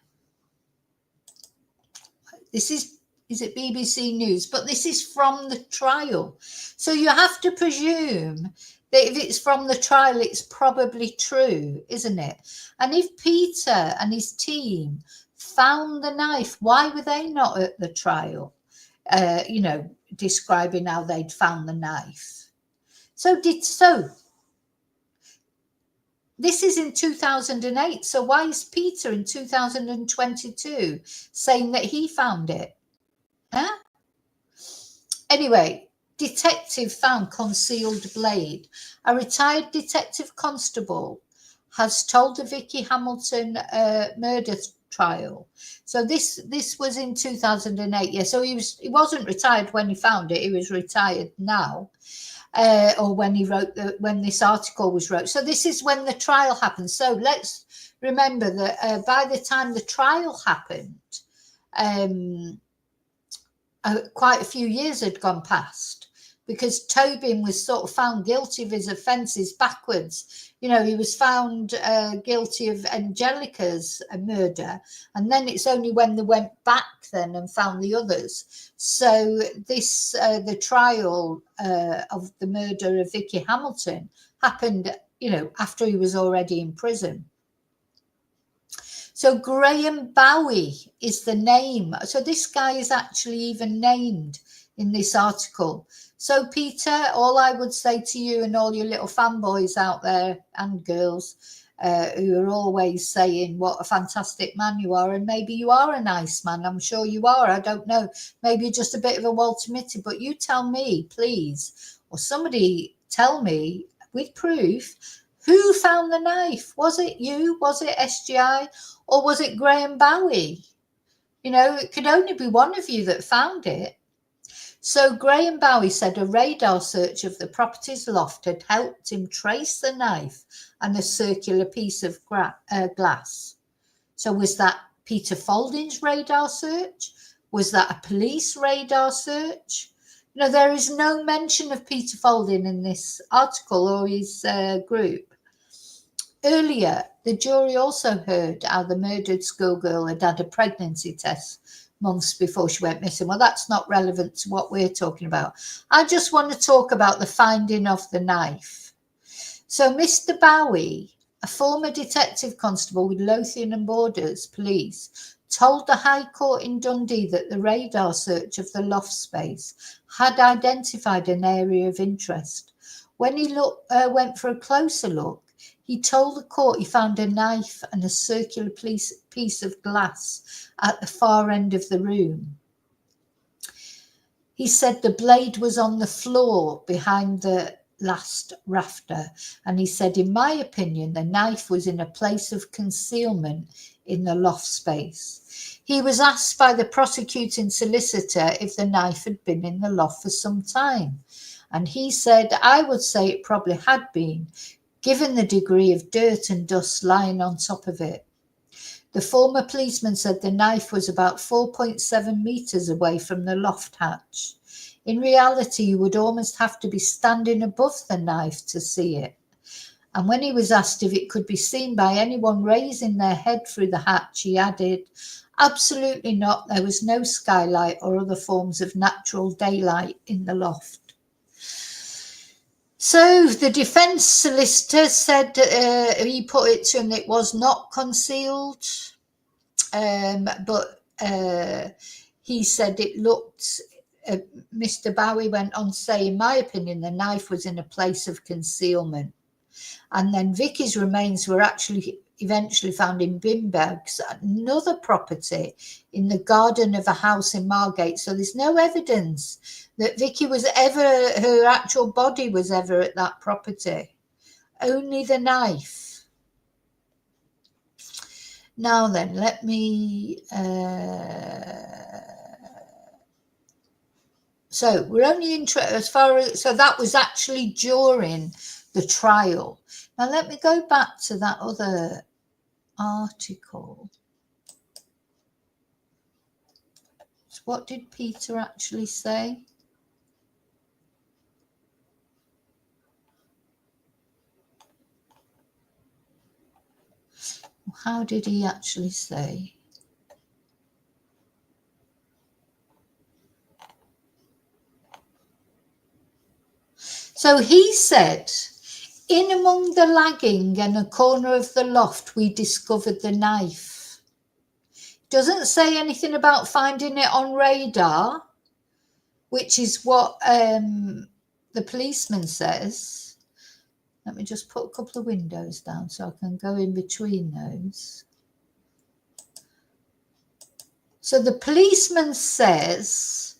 This is it BBC News? But this is from the trial. So you have to presume that if it's from the trial, it's probably true, isn't it? And if Peter and his team found the knife, why were they not at the trial? Describing how they'd found the knife. So this is in 2008. So why is Peter in 2022 saying that he found it? Huh? Anyway, detective found concealed blade. A retired detective constable has told the Vicky Hamilton murder trial. So this was in 2008. Yeah, so he wasn't retired when he found it. He was retired now. Or when when this article was wrote. So this is when the trial happened. So let's remember that by the time the trial happened, quite a few years had gone past, because Tobin was sort of found guilty of his offences backwards. He was found guilty of Angelica's murder, and then it's only when they went back then and found the others. So this, the trial of the murder of Vicky Hamilton happened, after he was already in prison. So Graham Bowie is the name. So this guy is actually even named in this article. So Peter, all I would say to you and all your little fanboys out there and girls who are always saying what a fantastic man you are, and maybe you are a nice man, I'm sure you are, I don't know, maybe you're just a bit of a Walter Mitty, but you tell me, please, or somebody tell me with proof, who found the knife? Was it you? Was it SGI? Or was it Graham Bowie? You know, it could only be one of you that found it. So Graham Bowie said a radar search of the property's loft had helped him trace the knife and a circular piece of glass. So was that Peter Folding's radar search? Was that a police radar search? You know, there is no mention of Peter Folding in this article or his group. Earlier, the jury also heard how the murdered schoolgirl had had a pregnancy test months before she went missing. Well, that's not relevant to what we're talking about. I just want to talk about the finding of the knife. So Mr. Bowie, a former detective constable with Lothian and Borders Police, told the High Court in Dundee that the radar search of the loft space had identified an area of interest. When he went for a closer look, he told the court he found a knife and a circular piece of glass at the far end of the room. He said the blade was on the floor behind the last rafter, and he said, in my opinion, the knife was in a place of concealment in the loft space. He was asked by the prosecuting solicitor if the knife had been in the loft for some time, and he said, I would say it probably had been, given the degree of dirt and dust lying on top of it. The former policeman said the knife was about 4.7 metres away from the loft hatch. In reality, you would almost have to be standing above the knife to see it. And when he was asked if it could be seen by anyone raising their head through the hatch, he added, absolutely not. There was no skylight or other forms of natural daylight in the loft. So the defence solicitor said he put it to him that it was not concealed, but he said it looked, Mr. Bowie went on to say, in my opinion, the knife was in a place of concealment. And then Vicky's remains were actually eventually found in bin bags at another property in the garden of a house in Margate. So there's no evidence that Vicky was ever, her actual body was ever at that property. Only the knife. Now then, let me... so we're only interested as far as... So that was actually during the trial. Now let me go back to that other article. So what did Peter actually say? How did he actually say? So he said, in among the lagging and a corner of the loft, we discovered the knife. Doesn't say anything about finding it on radar, which is what the policeman says. Let me just put a couple of windows down so I can go in between those. So the policeman says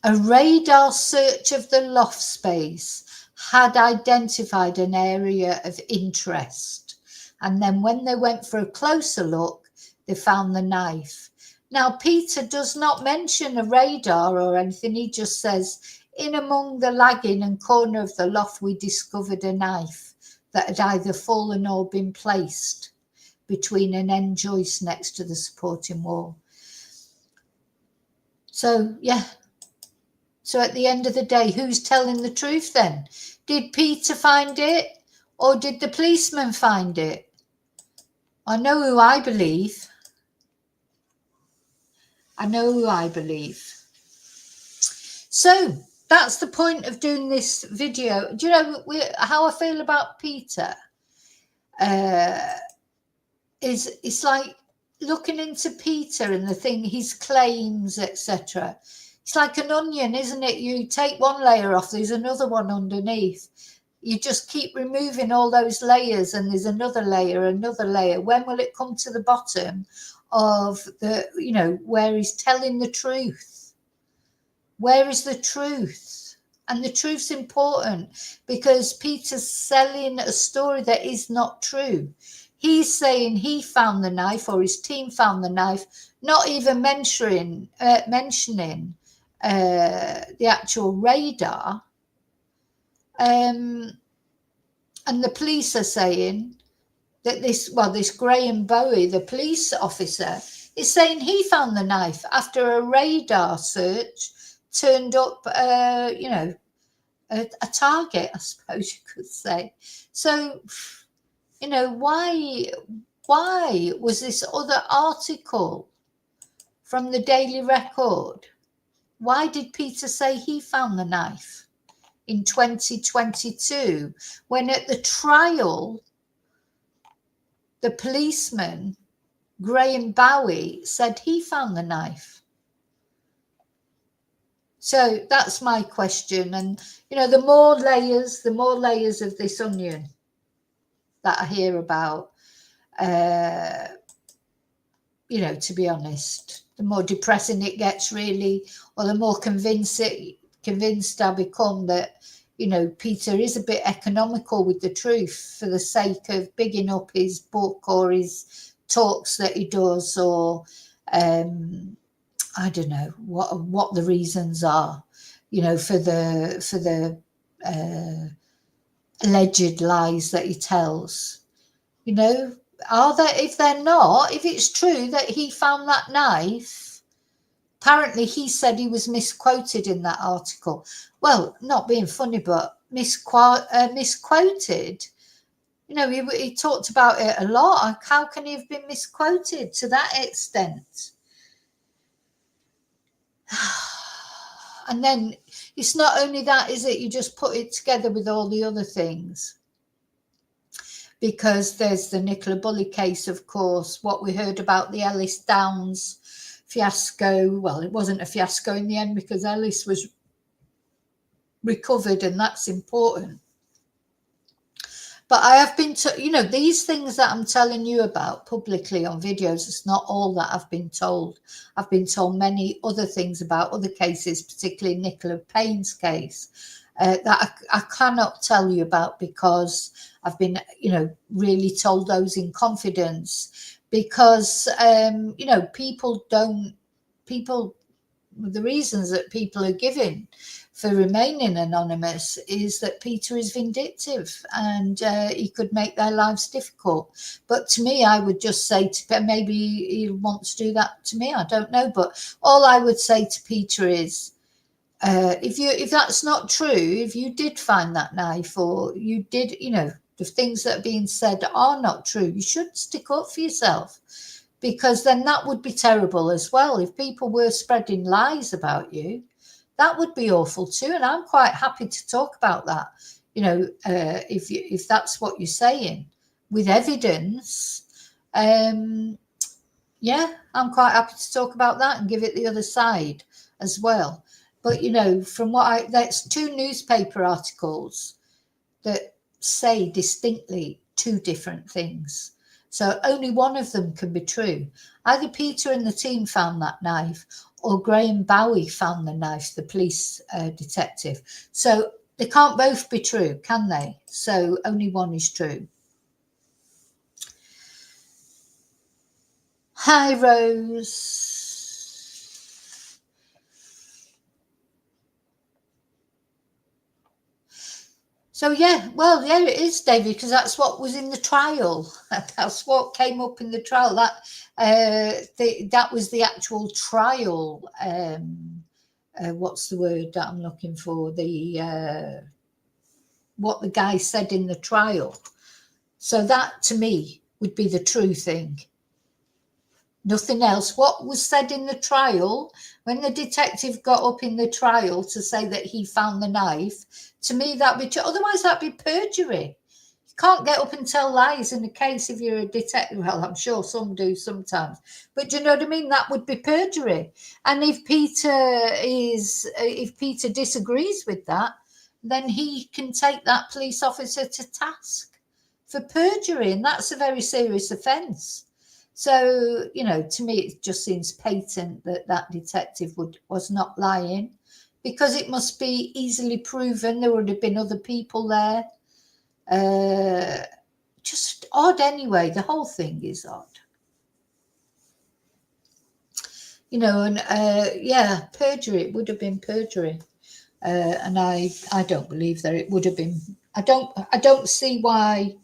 a radar search of the loft space had identified an area of interest. And then when they went for a closer look, they found the knife. Now, Peter does not mention a radar or anything. He just says, in among the lagging and corner of the loft, we discovered a knife that had either fallen or been placed between an end joist next to the supporting wall. So, yeah. So at the end of the day, who's telling the truth then? Did Peter find it or did the policeman find it? I know who I believe. I know who I believe. So that's the point of doing this video. Do you know how I feel about Peter? it's like looking into Peter and the thing, his claims, etc. It's like an onion, isn't it? You take one layer off, there's another one underneath. You just keep removing all those layers, and there's another layer, another layer. When will it come to the bottom of the, you know, where he's telling the truth? Where is the truth? And the truth's important, because Peter's selling a story that is not true. He's saying he found the knife, or his team found the knife, not even mentioning the actual radar. And the police are saying that this Graham Bowie, the police officer, is saying he found the knife after a radar search turned up, you know, a target, I suppose you could say. So, you know, why was this other article from the Daily Record? Why did Peter say he found the knife in 2022, when at the trial, the policeman, Graham Bowie, said he found the knife? So that's my question. And, you know, the more layers of this onion that I hear about, you know, to be honest, the more depressing it gets, really, or the more convinced I become that, you know, Peter is a bit economical with the truth for the sake of bigging up his book or his talks that he does, or I don't know what the reasons are, you know, for the alleged lies that he tells. You know, are there, if they're not, if it's true that he found that knife, apparently he said he was misquoted in that article. Well, not being funny, but misquoted. You know, he talked about it a lot. How can he have been misquoted to that extent? And then it's not only that, is it? You just put it together with all the other things. Because there's the Nicola Bulley case, of course, what we heard about the Ellis Downs fiasco. Well, it wasn't a fiasco in the end, because Ellis was recovered, and that's important. But I have been you know, these things that I'm telling you about publicly on videos, it's not all that I've been told. I've been told many other things about other cases, particularly Nicola Payne's case, that I cannot tell you about, because I've been, you know, really told those in confidence, because, you know, the reasons that people are giving for remaining anonymous is that Peter is vindictive, and he could make their lives difficult. But to me, I would just say maybe he wants to do that to me, I don't know. But all I would say to Peter is, if that's not true, if you did find that knife, or you did, you know, the things that are being said are not true, you should stick up for yourself, because then that would be terrible as well. If people were spreading lies about you, that would be awful too. And I'm quite happy to talk about that, you know, if that's what you're saying with evidence. Yeah, I'm quite happy to talk about that and give it the other side as well. But, you know, from what that's 2 newspaper articles that say distinctly 2 different things. So only one of them can be true. Either Peter and the team found that knife, or Graham Bowie found the knife, the police detective. So they can't both be true, can they? So only one is true. Hi, Rose. So, yeah, well, yeah, it is, David, because that's what was in the trial. That's what came up in the trial. That was the actual trial. What's the word that I'm looking for? What the guy said in the trial. So that, to me, would be the true thing. Nothing else. What was said in the trial, when the detective got up in the trial to say that he found the knife, to me, that'd be true. Otherwise, that'd be perjury. You can't get up and tell lies in a case if you're a detective. Well, I'm sure some do sometimes, but do you know what I mean? That would be perjury. And if Peter disagrees with that, then he can take that police officer to task for perjury, and that's a very serious offence. So, you know, to me, it just seems patent that that detective was not lying, because it must be easily proven there would have been other people there. Just odd anyway. The whole thing is odd. You know, and yeah, perjury, it would have been perjury. And I don't believe that it would have been. I don't see why.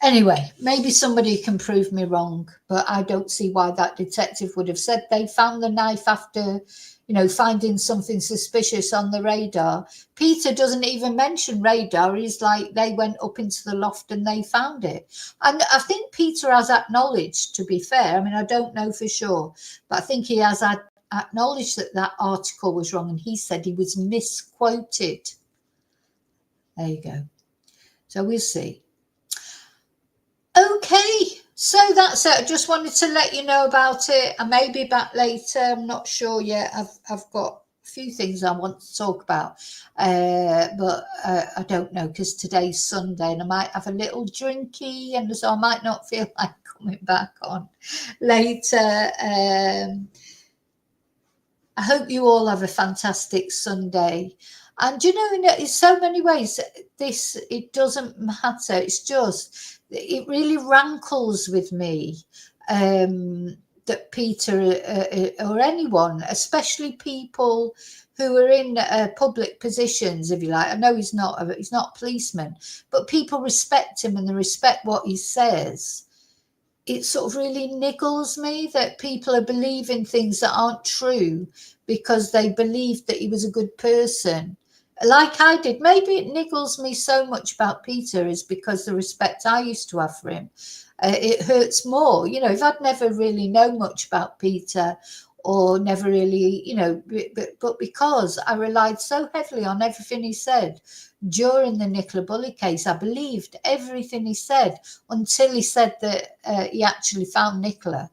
Anyway, maybe somebody can prove me wrong, but I don't see why that detective would have said they found the knife after, you know, finding something suspicious on the radar. Peter doesn't even mention radar. He's like, they went up into the loft and they found it. And I think Peter has acknowledged, to be fair, I mean, I don't know for sure, but I think he has acknowledged that that article was wrong, and he said he was misquoted. There you go. So we'll see. Okay, so that's it. I just wanted to let you know about it. I may be back later. I'm not sure yet. I've got a few things I want to talk about, but I don't know, because today's Sunday and I might have a little drinky, and so I might not feel like coming back on later. I hope you all have a fantastic Sunday. And you know, in so many ways, it doesn't matter. It's just, it really rankles with me that Peter or anyone, especially people who are in public positions, if you like. I know he's not a policeman, but people respect him and they respect what he says. It sort of really niggles me that people are believing things that aren't true because they believed that he was a good person, like I did. Maybe it niggles me so much about Peter is because the respect I used to have for him. It hurts more, you know, if I'd never really known much about Peter, or never really, you know, but because I relied so heavily on everything he said during the Nicola Bulley case. I believed everything he said until he said that he actually found Nicola.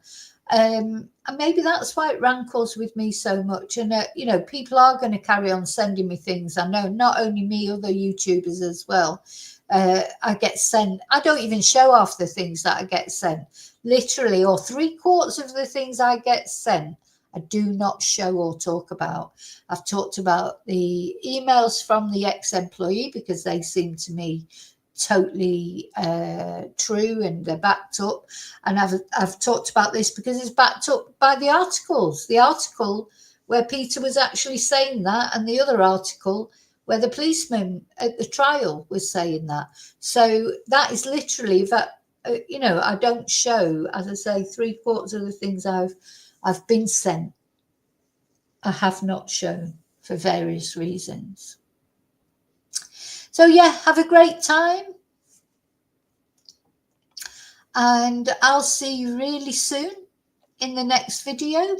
And maybe that's why it rankles with me so much. And, you know, people are going to carry on sending me things. I know, not only me, other YouTubers as well. I get sent, I don't even show off the things that I get sent. Literally, or 3/4 of the things I get sent, I do not show or talk about. I've talked about the emails from the ex-employee because they seem to me totally true and they're backed up. And I've talked about this because it's backed up by the articles. The article where Peter was actually saying that, and the other article where the policeman at the trial was saying that. So that is literally that. You know, I don't show, as I say, 3/4 of the things I've been sent, I have not shown for various reasons. So yeah, have a great time. And I'll see you really soon in the next video.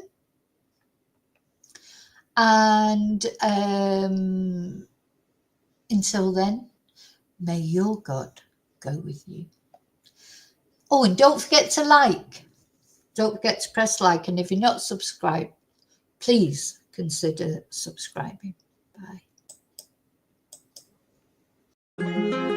And until then, may your God go with you. Oh, and don't forget to like. Don't forget to press like. And if you're not subscribed, please consider subscribing. Bye.